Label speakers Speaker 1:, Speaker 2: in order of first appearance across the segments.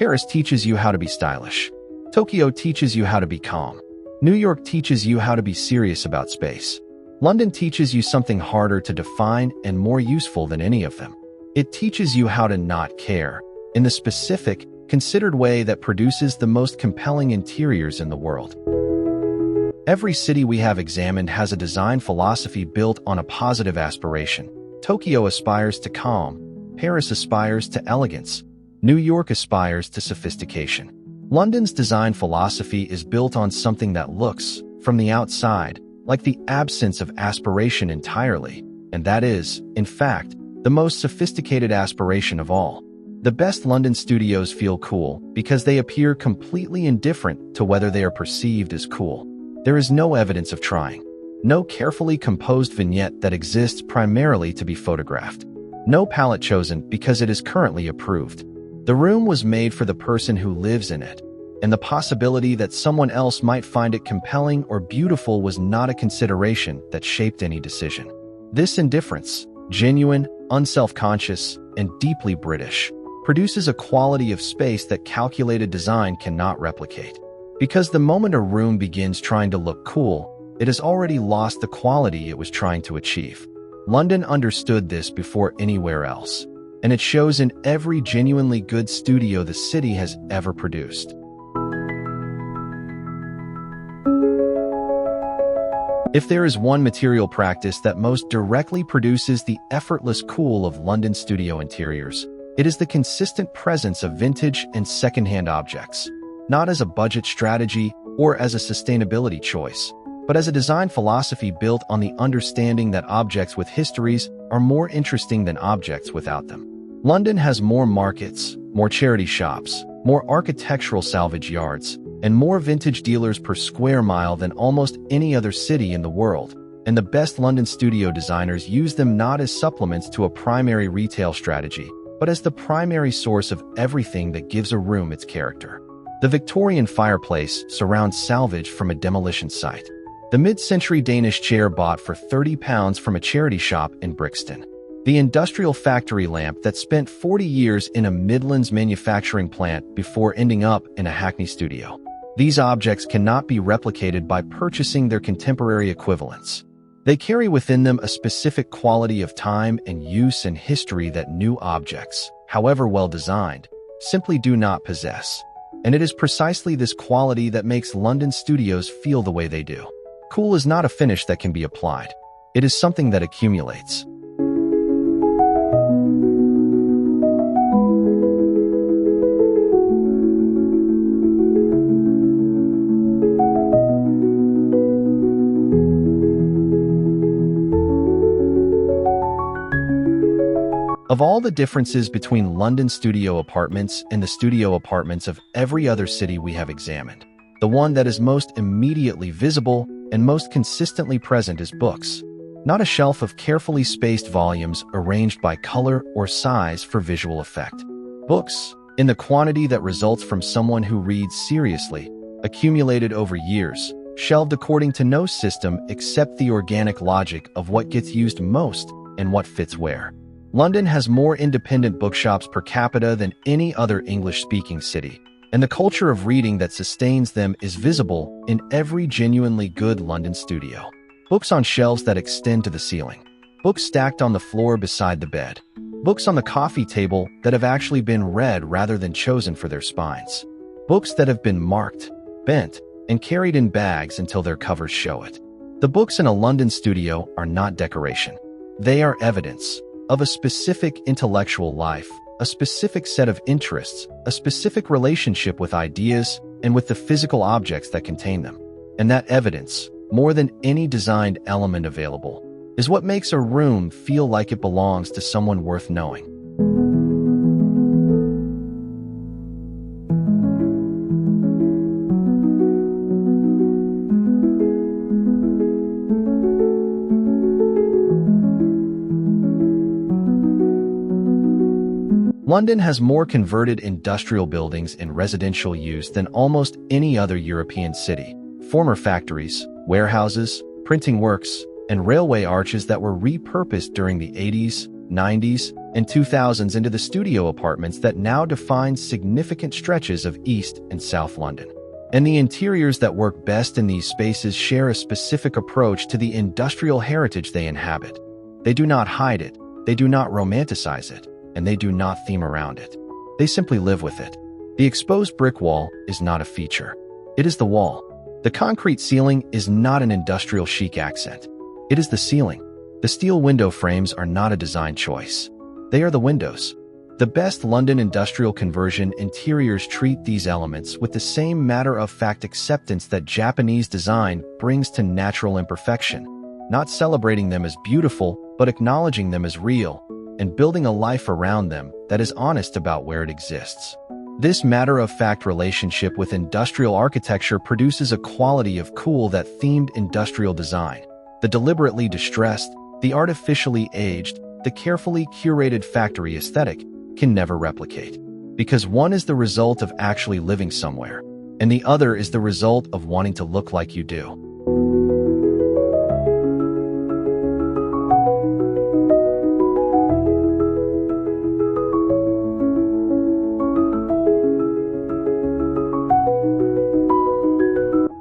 Speaker 1: Paris teaches you how to be stylish. Tokyo teaches you how to be calm. New York teaches you how to be serious about space. London teaches you something harder to define and more useful than any of them. It teaches you how to not care, in the specific, considered way that produces the most compelling interiors in the world. Every city we have examined has a design philosophy built on a positive aspiration. Tokyo aspires to calm. Paris aspires to elegance. New York aspires to sophistication. London's design philosophy is built on something that looks, from the outside, like the absence of aspiration entirely, and that is, in fact, the most sophisticated aspiration of all. The best London studios feel cool because they appear completely indifferent to whether they are perceived as cool. There is no evidence of trying. No carefully composed vignette that exists primarily to be photographed. No palette chosen because it is currently approved. The room was made for the person who lives in it, and the possibility that someone else might find it compelling or beautiful was not a consideration that shaped any decision. This indifference, genuine, unself-conscious, and deeply British, produces a quality of space that calculated design cannot replicate. Because the moment a room begins trying to look cool, it has already lost the quality it was trying to achieve. London understood this before anywhere else, and it shows in every genuinely good studio the city has ever produced. If there is one material practice that most directly produces the effortless cool of London studio interiors, it is the consistent presence of vintage and secondhand objects, not as a budget strategy or as a sustainability choice, but as a design philosophy built on the understanding that objects with histories are more interesting than objects without them. London has more markets, more charity shops, more architectural salvage yards, and more vintage dealers per square mile than almost any other city in the world, and the best London studio designers use them not as supplements to a primary retail strategy, but as the primary source of everything that gives a room its character. The Victorian fireplace surrounds salvage from a demolition site. The mid-century Danish chair bought for £30 from a charity shop in Brixton. The industrial factory lamp that spent 40 years in a Midlands manufacturing plant before ending up in a Hackney studio. These objects cannot be replicated by purchasing their contemporary equivalents. They carry within them a specific quality of time and use and history that new objects, however well designed, simply do not possess. And it is precisely this quality that makes London studios feel the way they do. Cool is not a finish that can be applied. It is something that accumulates. Of all the differences between London studio apartments and the studio apartments of every other city we have examined, the one that is most immediately visible and most consistently present is books, not a shelf of carefully spaced volumes arranged by color or size for visual effect. Books, in the quantity that results from someone who reads seriously, accumulated over years, shelved according to no system except the organic logic of what gets used most and what fits where. London has more independent bookshops per capita than any other English-speaking city, and the culture of reading that sustains them is visible in every genuinely good London studio. Books on shelves that extend to the ceiling. Books stacked on the floor beside the bed. Books on the coffee table that have actually been read rather than chosen for their spines. Books that have been marked, bent, and carried in bags until their covers show it. The books in a London studio are not decoration. They are evidence of a specific intellectual life, a specific set of interests, a specific relationship with ideas and with the physical objects that contain them. And that evidence, more than any designed element available, is what makes a room feel like it belongs to someone worth knowing. London has more converted industrial buildings in residential use than almost any other European city. Former factories, warehouses, printing works, and railway arches that were repurposed during the 80s, 90s, and 2000s into the studio apartments that now define significant stretches of East and South London. And the interiors that work best in these spaces share a specific approach to the industrial heritage they inhabit. They do not hide it, they do not romanticize it, and they do not theme around it. They simply live with it. The exposed brick wall is not a feature. It is the wall. The concrete ceiling is not an industrial chic accent. It is the ceiling. The steel window frames are not a design choice. They are the windows. The best London industrial conversion interiors treat these elements with the same matter-of-fact acceptance that Japanese design brings to natural imperfection, not celebrating them as beautiful, but acknowledging them as real, and building a life around them that is honest about where it exists. This matter-of-fact relationship with industrial architecture produces a quality of cool that themed industrial design. The deliberately distressed, the artificially aged, the carefully curated factory aesthetic can never replicate. Because one is the result of actually living somewhere, and the other is the result of wanting to look like you do.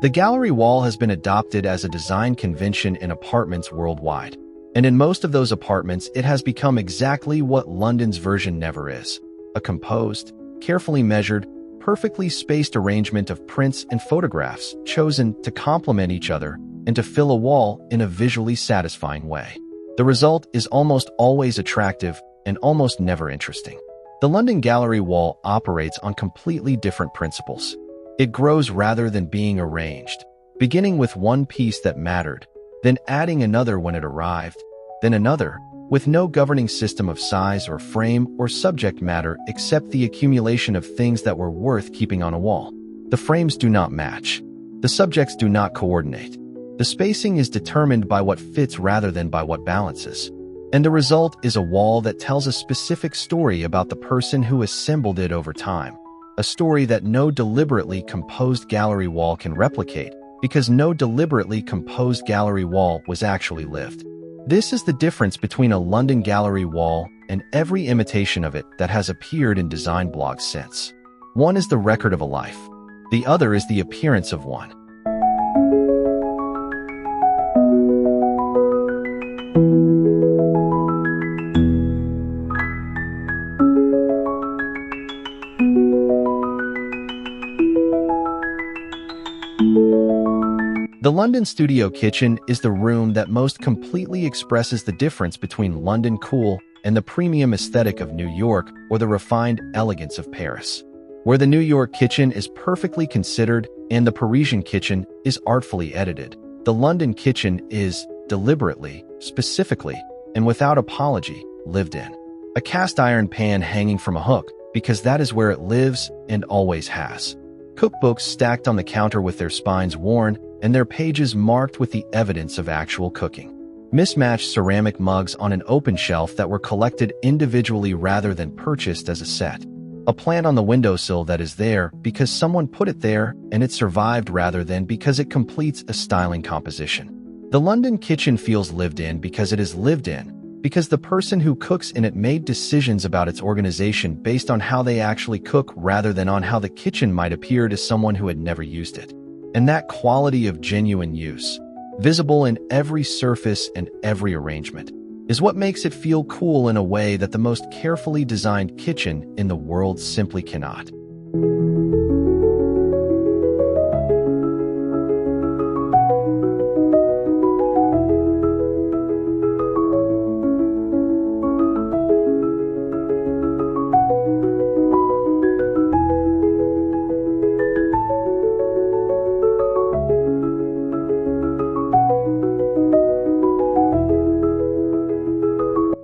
Speaker 1: The gallery wall has been adopted as a design convention in apartments worldwide. And in most of those apartments, it has become exactly what London's version never is: a composed, carefully measured, perfectly spaced arrangement of prints and photographs chosen to complement each other and to fill a wall in a visually satisfying way. The result is almost always attractive and almost never interesting. The London gallery wall operates on completely different principles. It grows rather than being arranged, beginning with one piece that mattered, then adding another when it arrived, then another, with no governing system of size or frame or subject matter except the accumulation of things that were worth keeping on a wall. The frames do not match. The subjects do not coordinate. The spacing is determined by what fits rather than by what balances. And the result is a wall that tells a specific story about the person who assembled it over time. A story that no deliberately composed gallery wall can replicate, because no deliberately composed gallery wall was actually lived. This is the difference between a London gallery wall and every imitation of it that has appeared in design blogs since. One is the record of a life. The other is the appearance of one. The London studio kitchen is the room that most completely expresses the difference between London cool and the premium aesthetic of New York or the refined elegance of Paris. Where the New York kitchen is perfectly considered and the Parisian kitchen is artfully edited, the London kitchen is deliberately, specifically, and without apology, lived in. A cast iron pan hanging from a hook, because that is where it lives and always has. Cookbooks stacked on the counter with their spines worn and their pages marked with the evidence of actual cooking. Mismatched ceramic mugs on an open shelf that were collected individually rather than purchased as a set. A plant on the windowsill that is there because someone put it there and it survived rather than because it completes a styling composition. The London kitchen feels lived in because it is lived in, because the person who cooks in it made decisions about its organization based on how they actually cook rather than on how the kitchen might appear to someone who had never used it. And that quality of genuine use, visible in every surface and every arrangement, is what makes it feel cool in a way that the most carefully designed kitchen in the world simply cannot.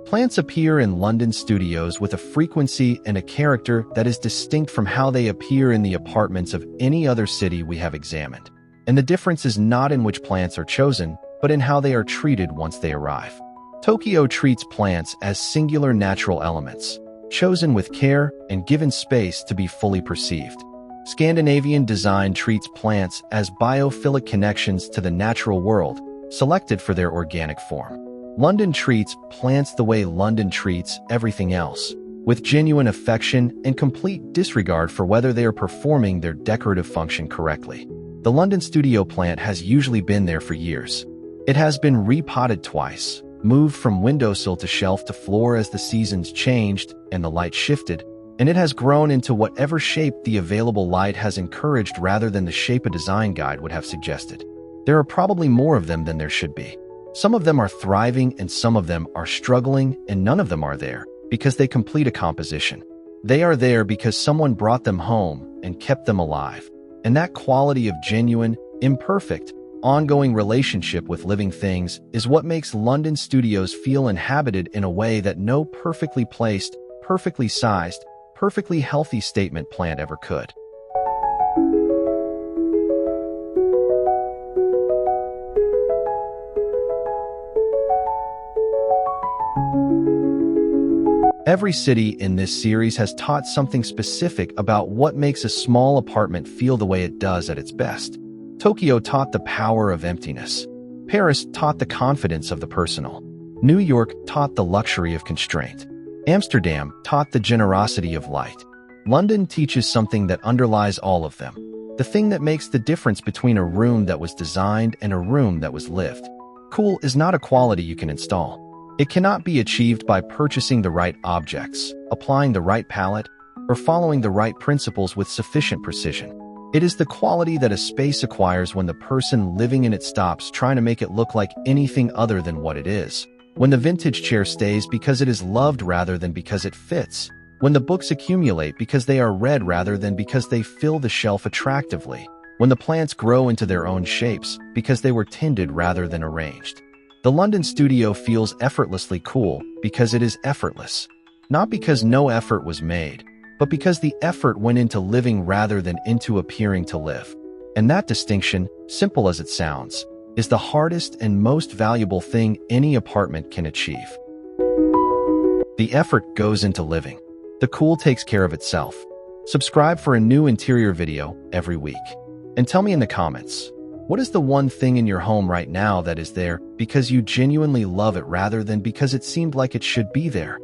Speaker 1: Plants appear in London studios with a frequency and a character that is distinct from how they appear in the apartments of any other city we have examined. And the difference is not in which plants are chosen, but in how they are treated once they arrive. Tokyo treats plants as singular natural elements, chosen with care and given space to be fully perceived. Scandinavian design treats plants as biophilic connections to the natural world, selected for their organic form. London treats plants the way London treats everything else, with genuine affection and complete disregard for whether they are performing their decorative function correctly. The London studio plant has usually been there for years. It has been repotted twice, moved from windowsill to shelf to floor as the seasons changed and the light shifted, and it has grown into whatever shape the available light has encouraged rather than the shape a design guide would have suggested. There are probably more of them than there should be. Some of them are thriving and some of them are struggling, and none of them are there because they complete a composition. They are there because someone brought them home and kept them alive. And that quality of genuine, imperfect, ongoing relationship with living things is what makes London studios feel inhabited in a way that no perfectly placed, perfectly sized, perfectly healthy statement plant ever could. Every city in this series has taught something specific about what makes a small apartment feel the way it does at its best. Tokyo taught the power of emptiness. Paris taught the confidence of the personal. New York taught the luxury of constraint. Amsterdam taught the generosity of light. London teaches something that underlies all of them, the thing that makes the difference between a room that was designed and a room that was lived. Cool is not a quality you can install. It cannot be achieved by purchasing the right objects, applying the right palette, or following the right principles with sufficient precision. It is the quality that a space acquires when the person living in it stops trying to make it look like anything other than what it is. When the vintage chair stays because it is loved rather than because it fits. When the books accumulate because they are read rather than because they fill the shelf attractively. When the plants grow into their own shapes because they were tended rather than arranged. The London studio feels effortlessly cool because it is effortless. Not because no effort was made, but because the effort went into living rather than into appearing to live. And that distinction, simple as it sounds, is the hardest and most valuable thing any apartment can achieve. The effort goes into living. The cool takes care of itself. Subscribe for a new interior video every week. And tell me in the comments, what is the one thing in your home right now that is there because you genuinely love it rather than because it seemed like it should be there?